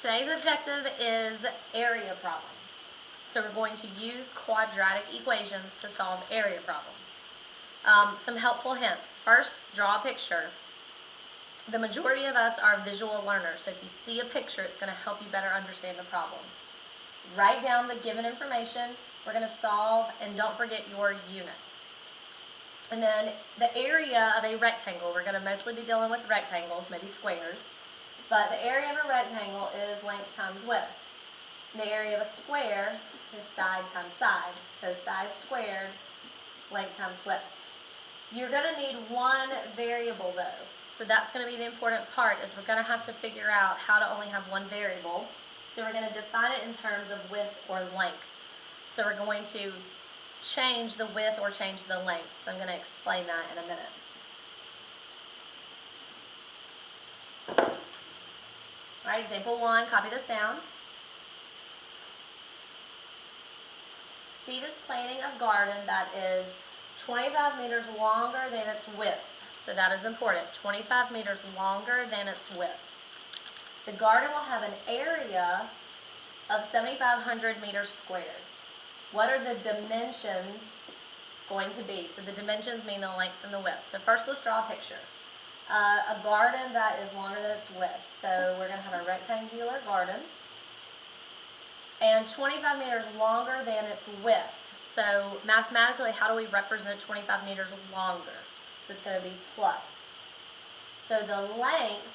Today's objective is area problems. So we're going to use quadratic equations to solve area problems. Some helpful hints. First, draw a picture. The majority of us are visual learners, so if you see a picture, it's going to help you better understand the problem. Write down the given information. We're going to solve, and don't forget your units. And then the area of a rectangle, we're going to mostly be dealing with rectangles, maybe squares, but the area of a rectangle is length times width. The area of a square is side times side, so side squared, length times width. You're going to need one variable though, so that's going to be the important part, is we're going to have to figure out how to only have one variable. So we're going to define it in terms of width or length. So we're going to change the width or change the length. So I'm going to explain that in a minute. All right, example 1, copy this down. Steve is planting a garden that is 25 meters longer than its width. So that is important, 25 meters longer than its width. The garden will have an area of 7,500 meters squared. What are the dimensions going to be? So the dimensions mean the length and the width. So first let's draw a picture. A garden that is longer than its width. So we're going to have a rectangular garden. And 25 meters longer than its width. So mathematically, how do we represent 25 meters longer? So it's going to be plus. So the length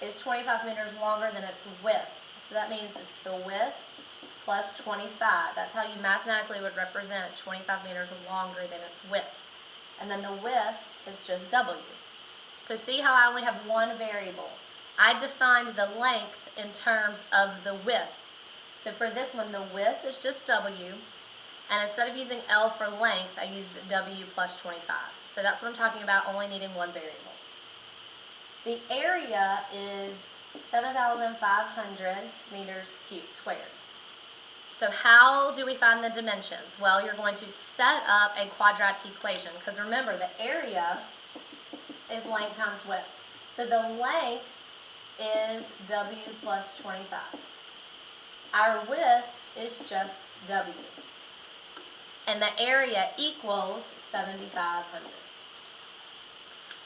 is 25 meters longer than its width. So that means it's the width plus 25. That's how you mathematically would represent 25 meters longer than its width. And then the width is just W. So see how I only have one variable. I defined the length in terms of the width. So for this one, the width is just W, and instead of using L for length, I used W plus 25. So that's what I'm talking about, only needing one variable. The area is 7,500 meters squared. So how do we find the dimensions? Well, you're going to set up a quadratic equation, because remember, the area is length times width. So the length is W plus 25. Our width is just W. And the area equals 7,500.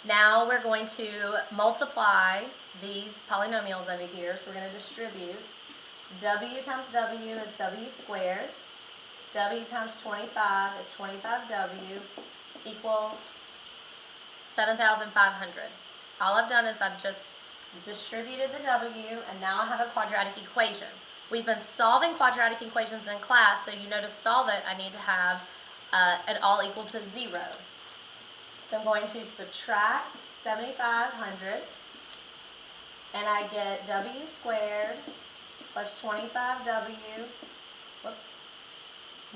Now we're going to multiply these polynomials over here. So we're going to distribute. W times W is W squared. W times 25 is 25W equals 7,500. All I've done is I've just distributed the W, and now I have a quadratic equation. We've been solving quadratic equations in class, so you know to solve it I need to have it all equal to 0. So I'm going to subtract 7,500, and I get W squared plus 25W,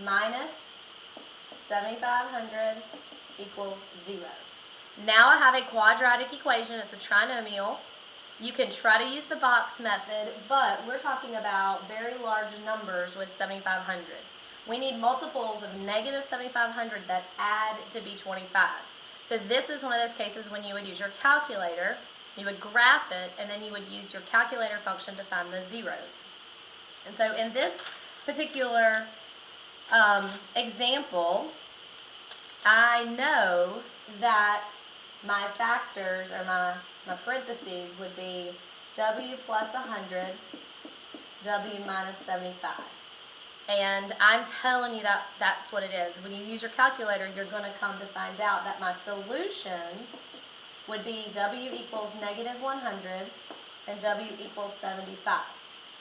minus 7,500 equals 0. Now I have a quadratic equation. It's a trinomial. You can try to use the box method, but we're talking about very large numbers with 7,500. We need multiples of negative 7,500 that add to be 25. So this is one of those cases when you would use your calculator, you would graph it, and then you would use your calculator function to find the zeros. And so in this particular example, I know that my factors, or my parentheses, would be W plus 100, W minus 75. And I'm telling you that that's what it is. When you use your calculator, you're going to come to find out that my solutions would be W equals negative 100 and W equals 75.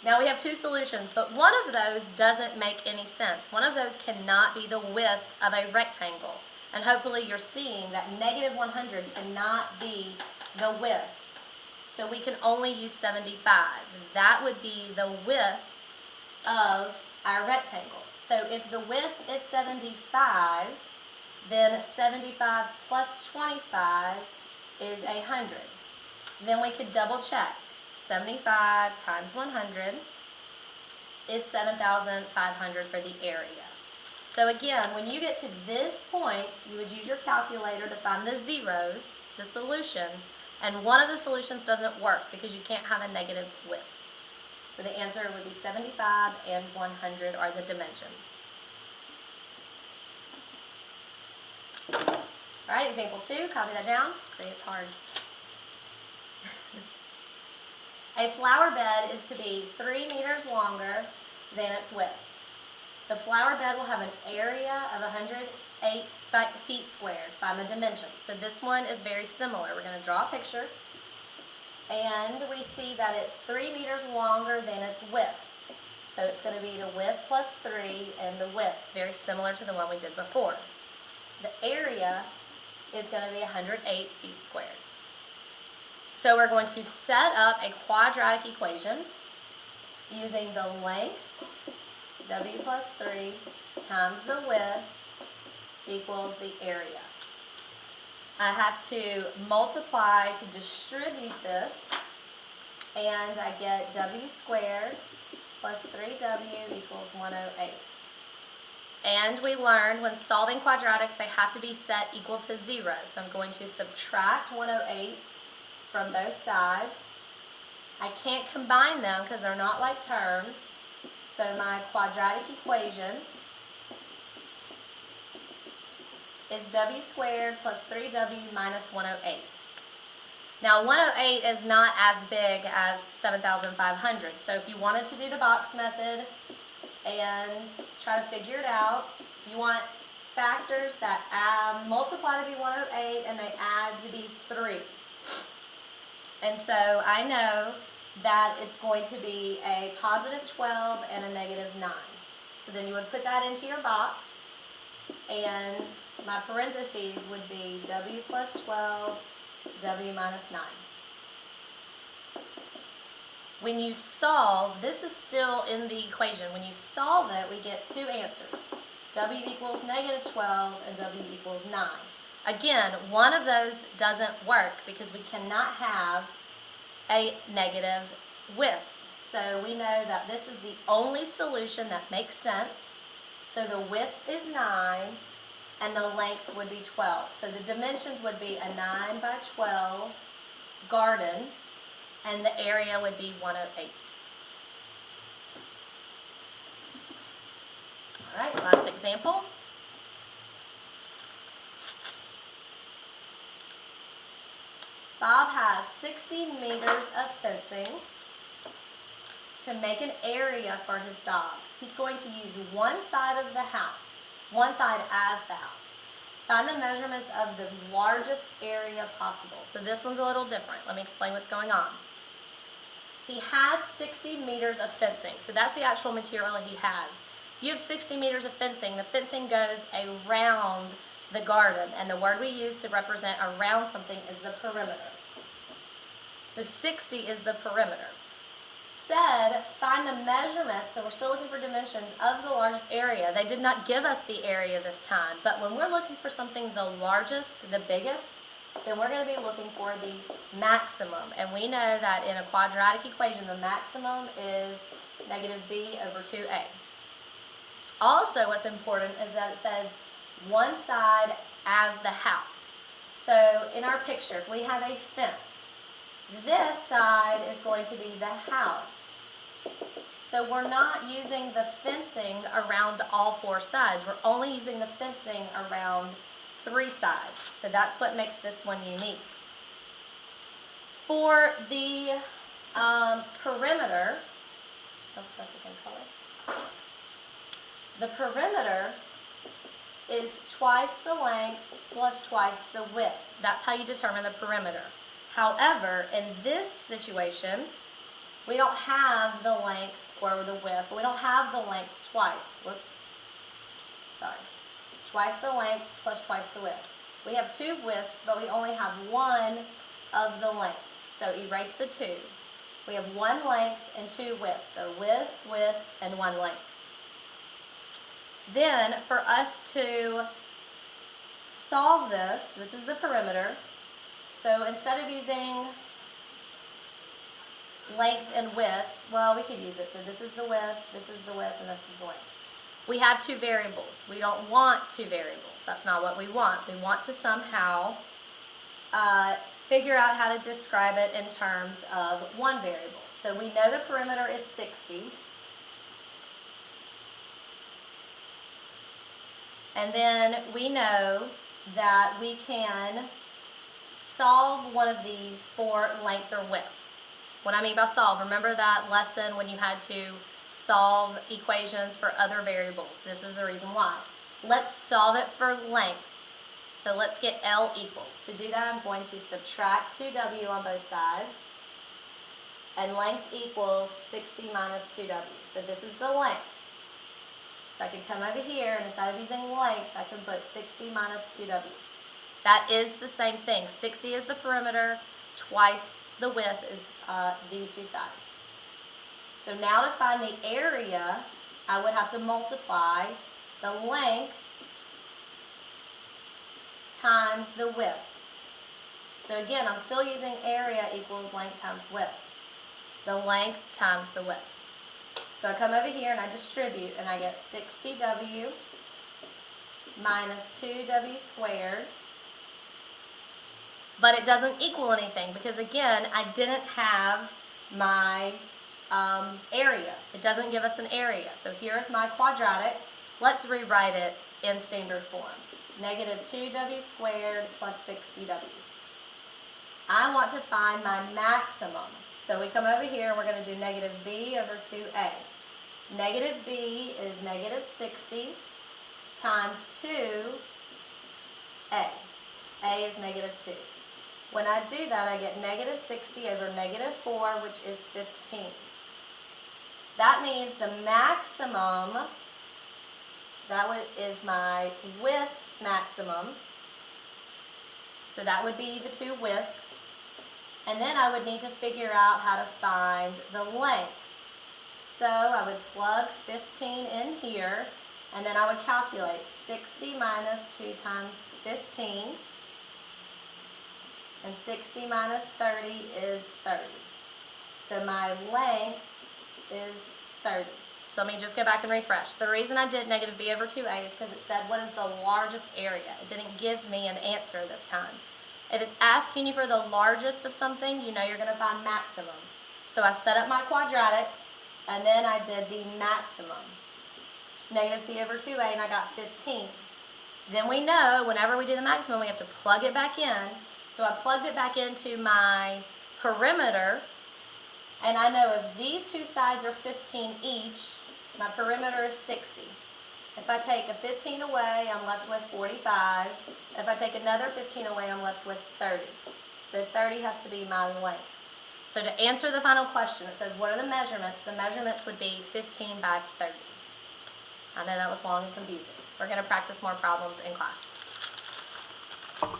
Now we have two solutions, but one of those doesn't make any sense. One of those cannot be the width of a rectangle. And hopefully you're seeing that negative 100 cannot be the width. So we can only use 75. That would be the width of our rectangle. So if the width is 75, then 75 plus 25 is 100. Then we could double check. 75 times 100 is 7,500 for the area. So again, when you get to this point, you would use your calculator to find the zeros, the solutions, and one of the solutions doesn't work because you can't have a negative width. So the answer would be 75 and 100 are the dimensions. All right, example 2, copy that down. Say it's hard. A flower bed is to be 3 meters longer than its width. The flower bed will have an area of 108 feet squared. Find the dimensions. So this one is very similar. We're going to draw a picture, and we see that it's 3 meters longer than its width. So it's going to be the width plus 3 and the width, very similar to the one we did before. The area is going to be 108 feet squared. So we're going to set up a quadratic equation using the length, w plus 3, times the width equals the area. I have to multiply to distribute this, and I get w squared plus 3w equals 108. And we learned when solving quadratics, they have to be set equal to 0. So I'm going to subtract 108 from both sides. I can't combine them because they're not like terms. So my quadratic equation is w squared plus 3w minus 108. Now 108 is not as big as 7,500. So if you wanted to do the box method and try to figure it out, you want factors that multiply to be 108 and they add to be 3. And so I know that it's going to be a positive 12 and a negative 9. So then you would put that into your box, and my parentheses would be w plus 12, w minus 9. When you solve, this is still in the equation. When you solve it, we get two answers. W equals negative 12 and W equals 9. Again, one of those doesn't work because we cannot have a negative width. So we know that this is the only solution that makes sense. So the width is 9 and the length would be 12. So the dimensions would be a 9 by 12 garden, and the area would be 108. All right, last example. Bob has 60 meters of fencing to make an area for his dog. He's going to use one side of the house, one side as the house. Find the measurements of the largest area possible. So this one's a little different. Let me explain what's going on. He has 60 meters of fencing, so that's the actual material he has. If you have 60 meters of fencing, the fencing goes around the garden, and the word we use to represent around something is the perimeter. So 60 is the perimeter. Said, find the measurements, so we're still looking for dimensions, of the largest area. They did not give us the area this time, but when we're looking for something the largest, the biggest, then we're going to be looking for the maximum. And we know that in a quadratic equation, the maximum is negative b over 2a. Also, what's important is that it says one side as the house. So in our picture, if we have a fence, this side is going to be the house. So we're not using the fencing around all four sides. We're only using the fencing around 3 sides. So that's what makes this one unique. For the perimeter, oops, that's the same color. The perimeter is twice the length plus twice the width. That's how you determine the perimeter. However, in this situation, we don't have the length or the width. We don't have the length twice. Whoops. Sorry. Twice the length plus twice the width. We have 2 widths, but we only have 1 of the lengths. So erase the 2. We have 1 length and 2 widths. So width, width, and 1 length. Then, for us to solve this, this is the perimeter. So instead of using length and width, well, we could use it. So this is the width, and this is the length. We have 2 variables. We don't want 2 variables. That's not what we want. We want to somehow figure out how to describe it in terms of 1 variable. So So we know the perimeter is 60. And then we know that we can solve one of these for length or width. What I mean by solve, remember that lesson when you had to solve equations for other variables. This is the reason why. Let's solve it for length. So let's get L equals. To do that, I'm going to subtract 2W on both sides. And length equals 60 minus 2W. So this is the length. So I can come over here, and instead of using length, I can put 60 minus 2W. That is the same thing. 60 is the perimeter, twice the width is these two sides. So now to find the area, I would have to multiply the length times the width. So again, I'm still using area equals length times width. The length times the width. So I come over here and I distribute, and I get 60W minus 2W squared. But it doesn't equal anything because, again, I didn't have my area. It doesn't give us an area. So here is my quadratic. Let's rewrite it in standard form. Negative 2W squared plus 60W. I want to find my maximum. So we come over here and we're going to do negative b over 2a. Negative b is negative 60 times 2a. A is negative 2. When I do that, I get negative 60 over negative 4, which is 15. That means the maximum, is my width maximum. So that would be the two widths. And then I would need to figure out how to find the length. So I would plug 15 in here, and then I would calculate 60 minus 2 times 15. And 60 minus 30 is 30. So my length is 30. So let me just go back and refresh. The reason I did negative b over 2a is because it said what is the largest area. It didn't give me an answer this time. If it's asking you for the largest of something, you know you're going to find maximum. So I set up my quadratic, and then I did the maximum. Negative b over 2a, and I got 15. Then we know whenever we do the maximum, we have to plug it back in. So I plugged it back into my perimeter, and I know if these two sides are 15 each, my perimeter is 60. If I take a 15 away, I'm left with 45. If I take another 15 away, I'm left with 30. So 30 has to be my length. So to answer the final question, it says, what are the measurements? The measurements would be 15 by 30. I know that was long and confusing. We're going to practice more problems in class.